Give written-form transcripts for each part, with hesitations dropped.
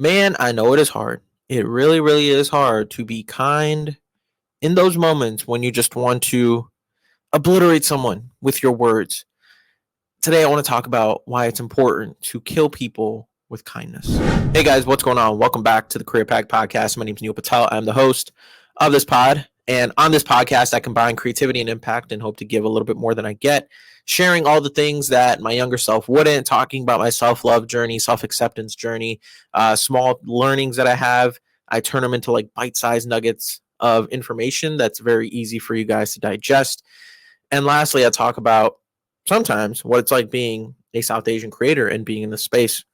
Man, I know it is hard. It really, really is hard to be kind in those moments when you just want to obliterate someone with your words. Today, I want to talk about why it's important to kill people with kindness. Hey guys, what's going on? Welcome back to the Career Pack Podcast. My name is Neil Patel. I'm the host of this pod. And on this podcast, I combine creativity and impact and hope to give a little bit more than I get, sharing all the things that my younger self wouldn't, talking about my self-love journey, self-acceptance journey, small learnings that I have. I turn them into like bite-sized nuggets of information that's very easy for you guys to digest. And lastly, I talk about sometimes what it's like being a South Asian creator and being in this space.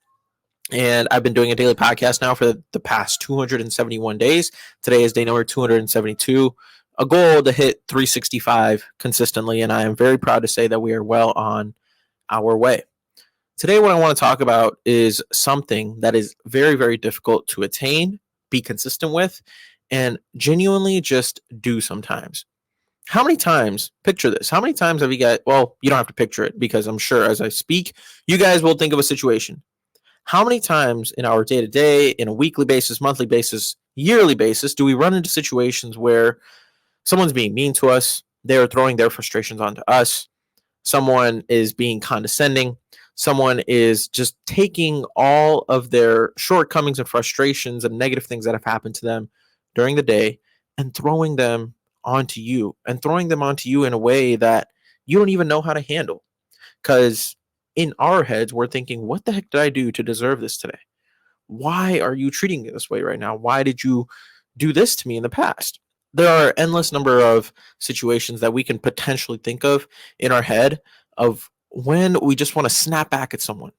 And I've been doing a daily podcast now for the past 271 days. Today is day number 272. A goal to hit 365 consistently. And I am very proud to say that we are well on our way. Today, what I want to talk about is something that is very, very difficult to attain, be consistent with, and genuinely just do sometimes. How many times, picture this, how many times have you got, well, you don't have to picture it because I'm sure as I speak, you guys will think of a situation. How many times in our day-to-day, in a weekly basis, monthly basis, yearly basis, do we run into situations where someone's being mean to us, they're throwing their frustrations onto us, someone is being condescending, someone is just taking all of their shortcomings and frustrations and negative things that have happened to them during the day and throwing them onto you in a way that you don't even know how to handle? Because in our heads, we're thinking, what the heck did I do to deserve this today? Why are you treating me this way right now? Why did you do this to me in the past? There are endless number of situations that we can potentially think of in our head of when we just want to snap back at someone,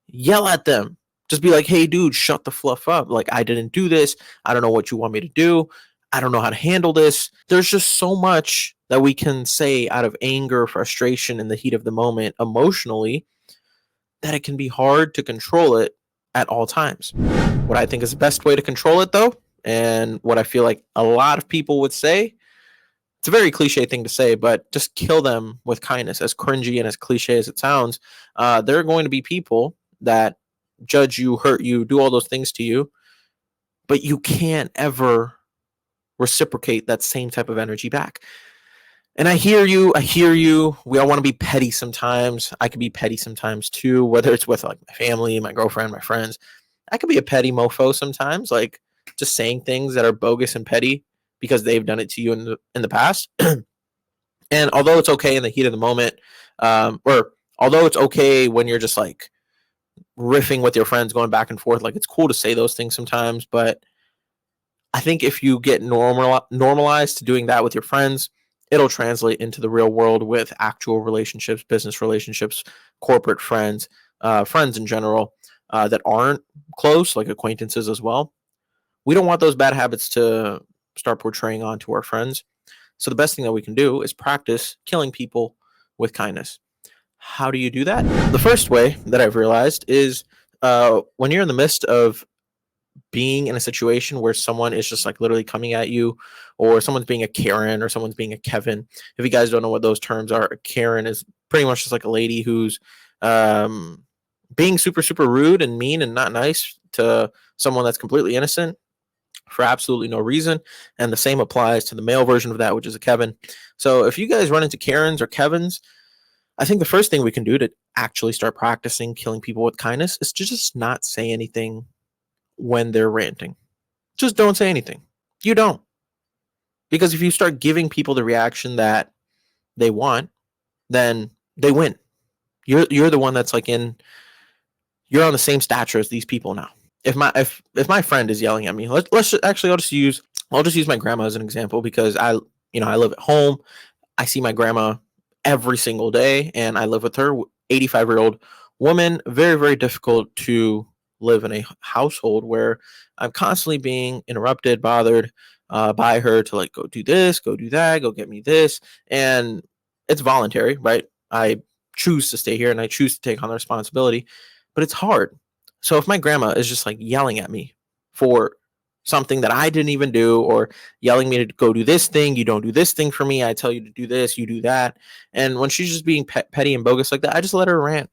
yell at them, just be like, hey, dude, shut the fluff up. Like, I didn't do this. I don't know what you want me to do. I don't know how to handle this. There's just so much that we can say out of anger, frustration, in the heat of the moment, emotionally, that it can be hard to control it at all times. What I think is the best way to control it, though, and what I feel like a lot of people would say, it's a very cliche thing to say, but just kill them with kindness. As cringy and as cliche as it sounds, there are going to be people that judge you, hurt you, do all those things to you, but you can't ever reciprocate that same type of energy back. And I hear you. We all want to be petty sometimes. I can be petty sometimes too, whether it's with like my family, my girlfriend, my friends. I could be a petty mofo sometimes, like just saying things that are bogus and petty because they've done it to you in the past. And although it's okay in the heat of the moment, or although it's okay when you're just like riffing with your friends, going back and forth, like it's cool to say those things sometimes. But I think if you get normalized to doing that with your friends, it'll translate into the real world with actual relationships, business relationships, corporate friends, friends in general that aren't close, like acquaintances as well. We don't want those bad habits to start portraying onto our friends. So the best thing that we can do is practice killing people with kindness. How do you do that? The first way that I've realized is when you're in the midst of being in a situation where someone is just like literally coming at you, or someone's being a Karen or someone's being a Kevin. If you guys don't know what those terms are, a Karen is pretty much just like a lady who's being super, super rude and mean and not nice to someone that's completely innocent for absolutely no reason. And the same applies to the male version of that, which is a Kevin. So if you guys run into Karens or Kevins, I think the first thing we can do to actually start practicing killing people with kindness is to just not say anything when they're ranting. Just don't say anything. You don't. Because if you start giving people the reaction that they want, then they win. You're the one that's like you're on the same stature as these people now. If my friend is yelling at me, let's actually I'll just use my grandma as an example, because I live at home. I see my grandma every single day and I live with her, 85-year-old woman. Very, very difficult to live in a household where I'm constantly being interrupted, bothered by her to like, go do this, go do that, go get me this. And it's voluntary, right? I choose to stay here and I choose to take on the responsibility, but it's hard. So if my grandma is just like yelling at me for something that I didn't even do, or yelling me to go do this thing, you don't do this thing for me, I tell you to do this, you do that. And when she's just being petty and bogus like that, I just let her rant.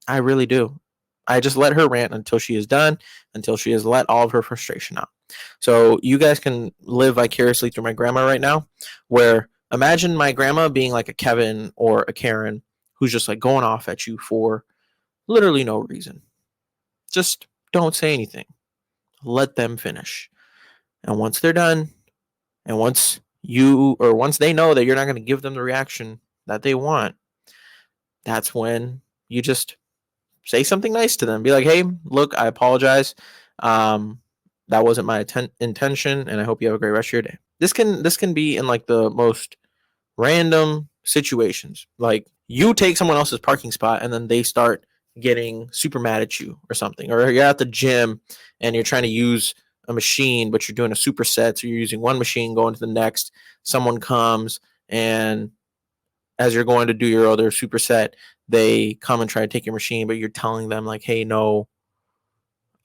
I really do. I just let her rant until she is done, until she has let all of her frustration out. So you guys can live vicariously through my grandma right now, where imagine my grandma being like a Kevin or a Karen who's just like going off at you for literally no reason. Just don't say anything. Let them finish. And once they're done, and once they know that you're not going to give them the reaction that they want, that's when you just say something nice to them. Be like, "Hey, look, I apologize. Um, that wasn't my intention, and I hope you have a great rest of your day." This can be in like the most random situations. Like you take someone else's parking spot, and then they start getting super mad at you or something, or you're at the gym and you're trying to use a machine, but you're doing a superset, so you're using one machine going to the next. Someone comes and as you're going to do your other superset, they come and try to take your machine, but you're telling them like, "Hey, no,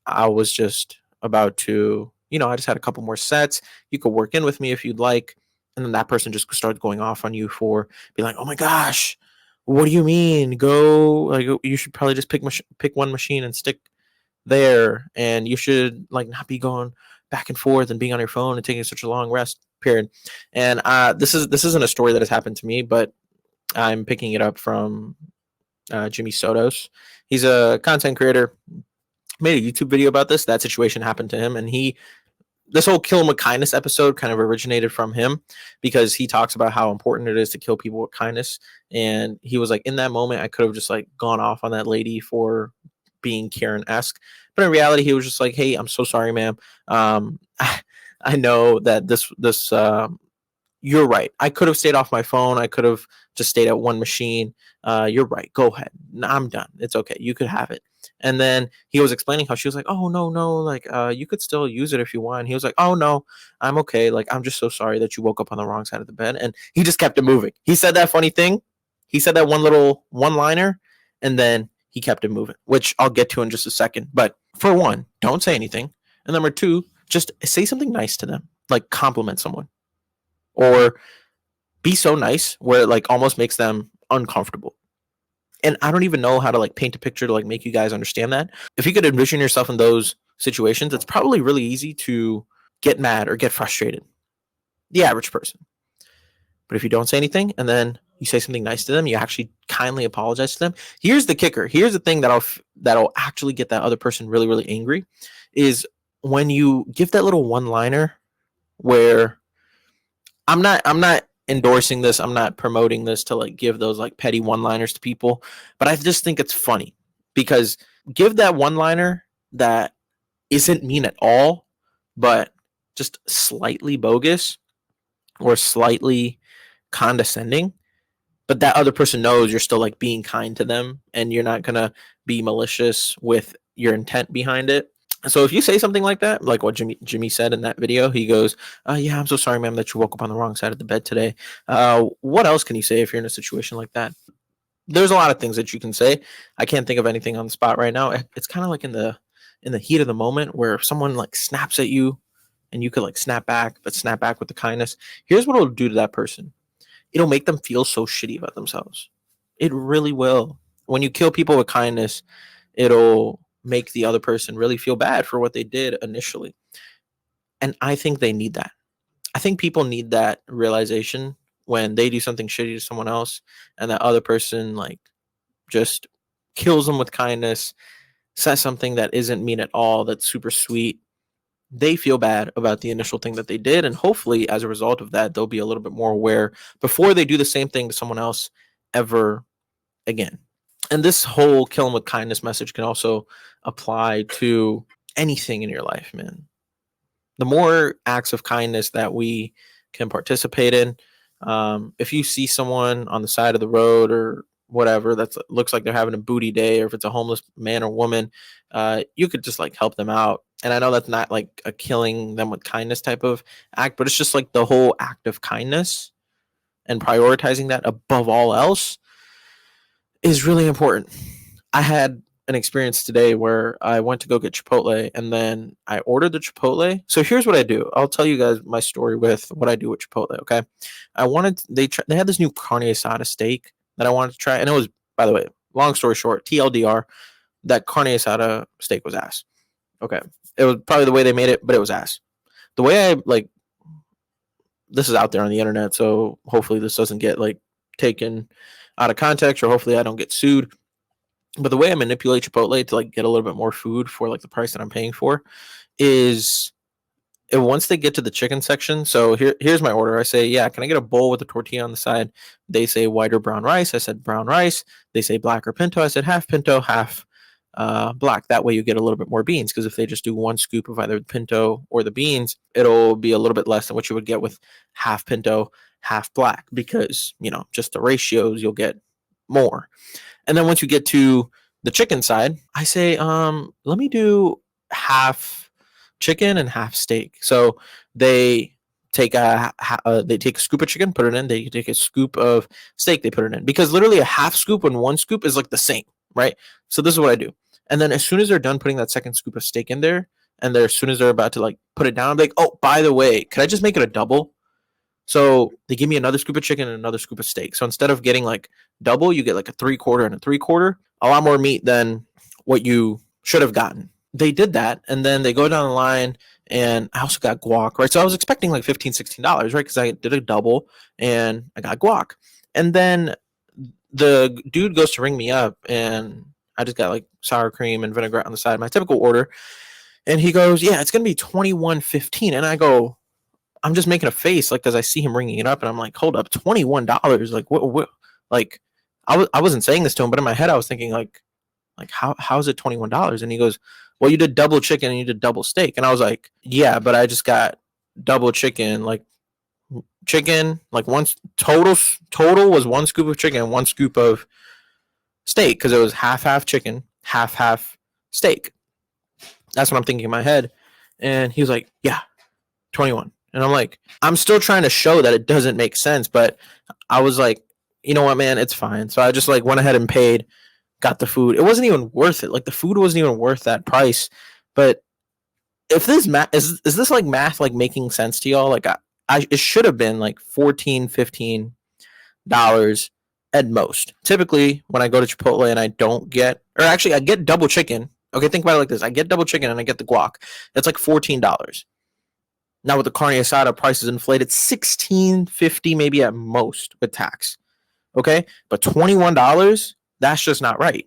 I was just about to, I just had a couple more sets. You could work in with me if you'd like." And then that person just starts going off on you for being like, "Oh my gosh, what do you mean? Go like you should probably just pick one machine and stick there, and you should like not be going back and forth and being on your phone and taking such a long rest period." And this isn't a story that has happened to me, but I'm picking it up from Jimmy Sotos. He's a content creator. Made a YouTube video about this. That situation happened to him, and this whole kill him with kindness episode kind of originated from him because he talks about how important it is to kill people with kindness. And he was like, in that moment, I could have just like gone off on that lady for being Karen-esque, but in reality, he was just like, "Hey, I'm so sorry, ma'am. I know that this you're right. I could have stayed off my phone. I could have just stayed at one machine. You're right. Go ahead. I'm done. It's okay. You could have it." And then he was explaining how she was like, "Oh, no, no. Like, you could still use it if you want." And he was like, "Oh, no, I'm okay. Like, I'm just so sorry that you woke up on the wrong side of the bed." And he just kept it moving. He said that funny thing. He said that one little one liner, and then he kept it moving, which I'll get to in just a second. But for one, don't say anything. And number two, just say something nice to them, like compliment someone or be so nice where it like almost makes them uncomfortable. And I don't even know how to like paint a picture to like make you guys understand that. If you could envision yourself in those situations, it's probably really easy to get mad or get frustrated. The average person. But if you don't say anything and then you say something nice to them, you actually kindly apologize to them. Here's the kicker. Here's the thing that'll actually get that other person really really angry is when you give that little one-liner where I'm not endorsing this. I'm not promoting this to like give those like petty one-liners to people, but I just think it's funny because give that one-liner that isn't mean at all, but just slightly bogus or slightly condescending, but that other person knows you're still like being kind to them and you're not going to be malicious with your intent behind it. So if you say something like that, like what Jimmy said in that video, he goes, "Yeah, I'm so sorry, ma'am, that you woke up on the wrong side of the bed today." What else can you say if you're in a situation like that? There's a lot of things that you can say. I can't think of anything on the spot right now. It's kind of like in the heat of the moment where if someone like snaps at you and you could like snap back, but snap back with the kindness. Here's what it'll do to that person. It'll make them feel so shitty about themselves. It really will. When you kill people with kindness, it'll make the other person really feel bad for what they did initially. And I think they need that. I think people need that realization when they do something shitty to someone else and that other person like just kills them with kindness, says something that isn't mean at all, that's super sweet. They feel bad about the initial thing that they did. And hopefully, as a result of that, they'll be a little bit more aware before they do the same thing to someone else ever again. And this whole kill them with kindness message can also apply to anything in your life, man. The more acts of kindness that we can participate in, if you see someone on the side of the road or whatever that looks like they're having a booty day, or if it's a homeless man or woman, you could just like help them out. And I know that's not like a killing them with kindness type of act, but it's just like the whole act of kindness and prioritizing that above all else is really important. I had an experience today where I went to go get Chipotle and then I ordered the Chipotle. So here's what I do. I'll tell you guys my story with what I do with Chipotle. Okay, they had this new carne asada steak that I wanted to try, and it was, by the way, long story short, TLDR, that carne asada steak was ass. Okay. It was probably the way they made it, but it was ass. The way I like, this is out there on the internet, so hopefully this doesn't get like taken out of context, or hopefully I don't get sued. But the way I manipulate Chipotle to like get a little bit more food for like the price that I'm paying for is, and once they get to the chicken section, so here's my order. I say, yeah, can I get a bowl with a tortilla on the side? They say white or brown rice. I said brown rice. They say black or pinto. I said half pinto, half black. That way you get a little bit more beans, because if they just do one scoop of either the pinto or the beans, it'll be a little bit less than what you would get with half pinto, half black, because, just the ratios, you'll get more. And then once you get to the chicken side, I say, let me do half chicken and half steak. So they take a scoop of chicken, put it in. They take a scoop of steak, they put it in, because literally a half scoop and one scoop is like the same, right? So this is what I do. And then as soon as they're done putting that second scoop of steak in there, and as soon as they're about to like put it down, I'm like, oh, by the way, could I just make it a double? So they give me another scoop of chicken and another scoop of steak. So instead of getting like double, you get like a 3/4 and a 3/4, a lot more meat than what you should have gotten. They did that, and then they go down the line, and I also got guac, right? So I was expecting like $15-16, right? Because I did a double and I got guac. And then the dude goes to ring me up, and I just got like sour cream and vinaigrette on the side, my typical order. And he goes, yeah, it's going to be $21.15. And I go, I'm just making a face, like, because I see him ringing it up, and I'm like, hold up, $21? Like, what? Like, I wasn't saying this to him, but in my head I was thinking like how is it $21? And he goes, well, you did double chicken and you did double steak. And I was like, yeah, but I just got double chicken, like once total was one scoop of chicken and one scoop of steak, because it was half chicken, half steak. That's what I'm thinking in my head. And he was like, yeah, 21. And I'm like, I'm still trying to show that it doesn't make sense, but I was like, you know what, man, it's fine. So I just like went ahead and paid, got the food. It wasn't even worth it. Like, the food wasn't even worth that price. But if this math is this like math like making sense to y'all? Like, I it should have been like $14-15 at most. Typically, when I go to Chipotle and I don't get, or actually I get double chicken. Okay, think about it like this: I get double chicken and I get the guac. That's like $14. Now with the carne asada, prices inflated, $16.50 maybe at most with tax. Okay, but $21, that's just not right.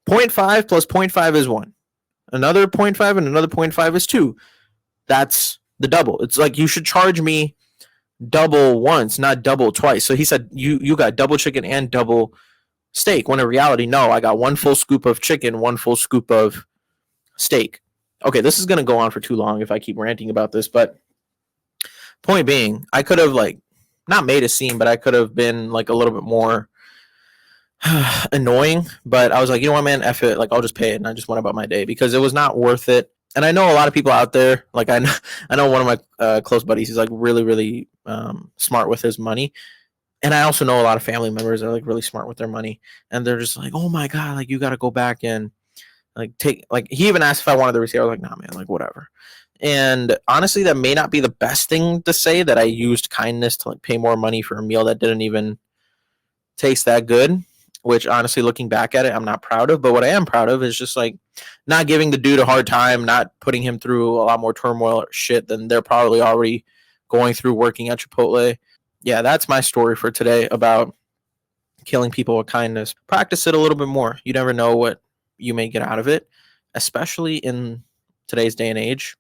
0.5 plus 0.5 is 1. Another 0.5 and another 0.5 is 2. That's the double. It's like you should charge me double once, not double twice. So he said you got double chicken and double steak, when in reality, no, I got one full scoop of chicken, one full scoop of steak. Okay, this is going to go on for too long if I keep ranting about this, but point being, I could have like not made a scene, but I could have been like a little bit more annoying. But I was like, you know what, man, F it. Like, I'll just pay it. And I just went about my day because it was not worth it. And I know a lot of people out there, like I know one of my close buddies, he's like really, really smart with his money. And I also know a lot of family members that are like really smart with their money. And they're just like, oh my God, like you got to go back and like take, like he even asked if I wanted the receipt. I was like, nah, man, like whatever. And honestly, that may not be the best thing to say, that I used kindness to like pay more money for a meal that didn't even taste that good, which honestly, looking back at it, I'm not proud of. But what I am proud of is just like not giving the dude a hard time, not putting him through a lot more turmoil or shit than they're probably already going through working at Chipotle. Yeah, that's my story for today about killing people with kindness. Practice it a little bit more. You never know what you may get out of it, especially in today's day and age.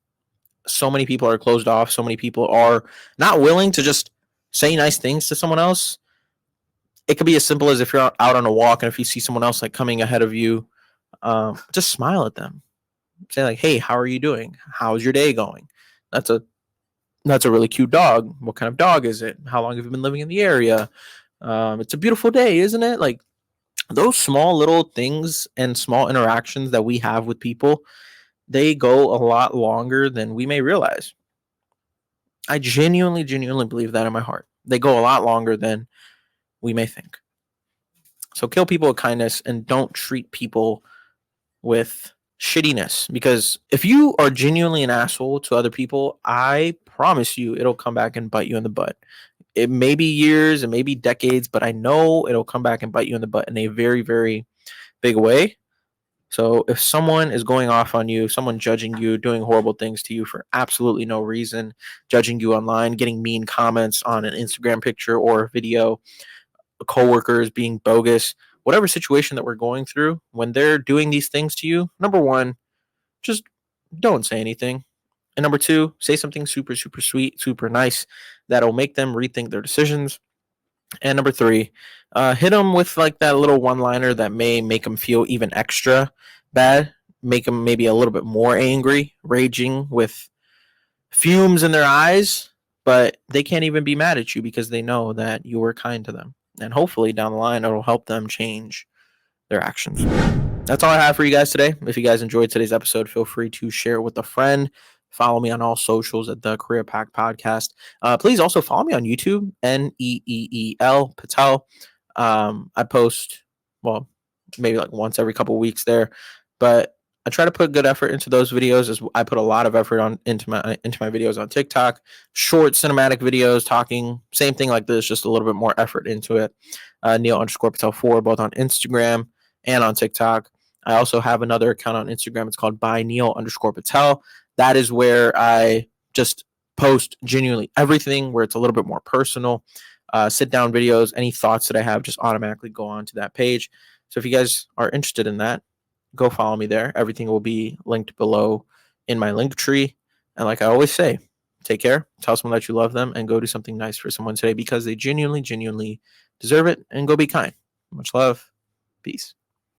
So many people are closed off. So many people are not willing to just say nice things to someone else. It could be as simple as if you're out on a walk and if you see someone else like coming ahead of you, just smile at them. Say like, hey, how are you doing? How's your day going? That's a really cute dog. What kind of dog is it? How long have you been living in the area? It's a beautiful day, isn't it? Like those small little things and small interactions that we have with people, they go a lot longer than we may realize. I genuinely believe that in my heart. They go a lot longer than we may think. So kill people with kindness and don't treat people with shittiness, because if you are genuinely an asshole to other people, I promise you it'll come back and bite you in the butt. It may be years, it may be decades, but I know it'll come back and bite you in the butt in a very, very big way. So if someone is going off on you, someone judging you, doing horrible things to you for absolutely no reason, judging you online, getting mean comments on an Instagram picture or video, coworkers being bogus, whatever situation that we're going through, when they're doing these things to you, number one, just don't say anything. And number two, say something super, super sweet, super nice that'll make them rethink their decisions. And number three, hit them with like that little one liner that may make them feel even extra bad, make them maybe a little bit more angry, raging with fumes in their eyes, but they can't even be mad at you because they know that you were kind to them. And hopefully down the line, it'll help them change their actions. That's all I have for you guys today. If you guys enjoyed today's episode, feel free to share it with a friend. Follow me on all socials at the Career Pack Podcast. Please also follow me on YouTube, Neeel Patel. I post, well, maybe like once every couple of weeks there, but I try to put good effort into those videos. As I put a lot of effort into my videos on TikTok, short cinematic videos, talking same thing like this, just a little bit more effort into it. Neil_Patel4, both on Instagram and on TikTok. I also have another account on Instagram. It's called by Neil_Patel. That is where I just post genuinely everything, where it's a little bit more personal. Sit down videos, any thoughts that I have just automatically go on to that page. So if you guys are interested in that, go follow me there. Everything will be linked below in my link tree. And like I always say, take care, tell someone that you love them, and go do something nice for someone today because they genuinely, genuinely deserve it. And go be kind. Much love. Peace.